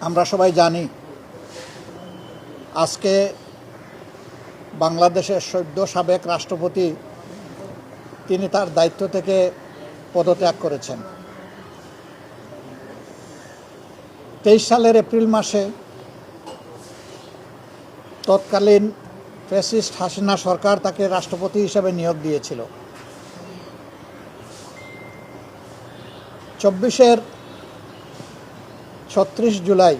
আমরা সবাই জানি আজকে বাংলাদেশের সদ্য সাবেক রাষ্ট্রপতি তিনি তার দায়িত্ব থেকে পদত্যাগ করেছেন। 23 সালের এপ্রিল মাসে তৎকালীন ফ্যাসিস্ট হাসিনা সরকার তাকে রাষ্ট্রপতি হিসেবে নিয়োগ দিয়েছিল। 36 জুলাই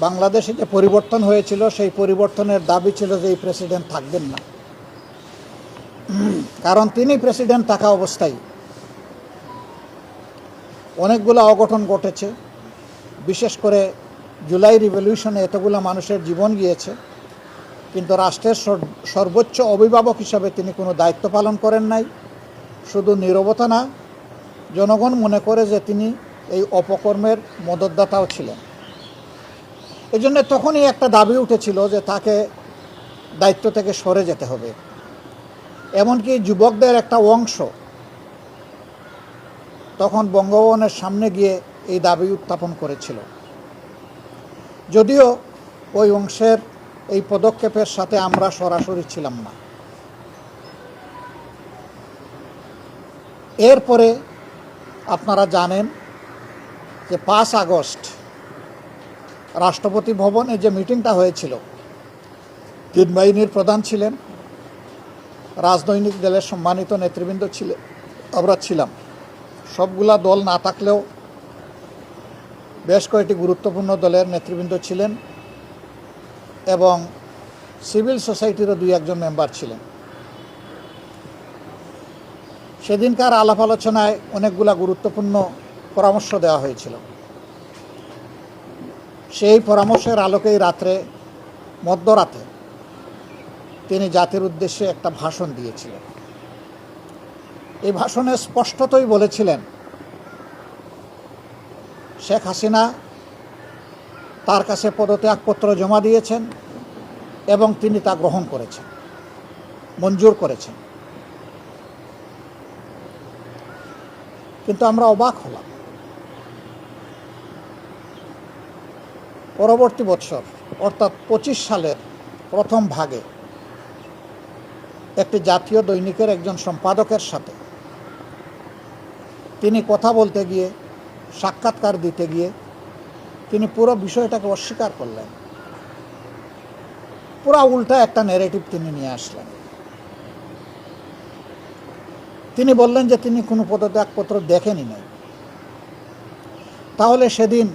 বাংলাদেশে যে পরিবর্তন হয়েছিল সেই পরিবর্তনের দাবি ছিল যে এই প্রেসিডেন্ট থাকবেন না, কারণ তিনি প্রেসিডেন্ট থাকা অবস্থায় অনেকগুলো অঘটন ঘটেছে। বিশেষ করে জুলাই রিভলিউশনে এতগুলো মানুষের জীবন গিয়েছে, কিন্তু রাষ্ট্রের সর্বোচ্চ অভিভাবক হিসাবে তিনি কোনো দায়িত্ব পালন করেন নাই। শুধু নীরবতা না, জনগণ মনে করে যে তিনি এই অপকর্মের মদতদাতাও ছিলেন। এই জন্য তখনই একটা দাবি উঠেছিল যে তাকে দায়িত্ব থেকে সরে যেতে হবে। এমনকি যুবকদের একটা অংশ তখন বঙ্গভবনের সামনে গিয়ে এই দাবি উত্থাপন করেছিল। যদিও ওই অংশের এই পদক্ষেপের সাথে আমরা সরাসরি ছিলাম না। এরপরে আপনারা জানেন যে 5 আগস্ট রাষ্ট্রপতি ভবনে যে মিটিংটা হয়েছিল, 3 বাহিনীর প্রধান ছিলেন, রাজনৈতিক দলের সম্মানিত নেতৃবৃন্দ ছিলেন, আমরা ছিলাম। সবগুলা দল না থাকলেও বেশ কয়েকটি গুরুত্বপূর্ণ দলের নেতৃবৃন্দ ছিলেন এবং সিভিল সোসাইটিরও 2-1 মেম্বার ছিলেন। সেদিনকার আলাপ আলোচনায় অনেকগুলা গুরুত্বপূর্ণ পরামর্শ দেওয়া হয়েছিল। সেই পরামর্শের আলোকেই মধ্যরাতে তিনি জাতির উদ্দেশ্যে একটা ভাষণ দিয়েছিলেন। এই ভাষণে স্পষ্টতই বলেছিলেন শেখ হাসিনা তার কাছে পদত্যাগপত্র জমা দিয়েছেন এবং তিনি তা গ্রহণ করেছেন, মঞ্জুর করেছেন। কিন্তু আমরা অবাক হলাম। পরবর্তী বছর অর্থাৎ 25 সালের প্রথম ভাগে একটি জাতীয় দৈনিকের একজন সম্পাদকের সাথে তিনি কথা বলতে গিয়ে, সাক্ষাৎকার দিতে গিয়ে তিনি পুরো বিষয়টাকে অস্বীকার করলেন। পুরো উল্টা একটা ন্যারেটিভ তিনি নিয়ে আসলেন। তিনি বললেন যে তিনি কোনো পদত্যাগপত্র দেখেনি নাই। তাহলে সেদিন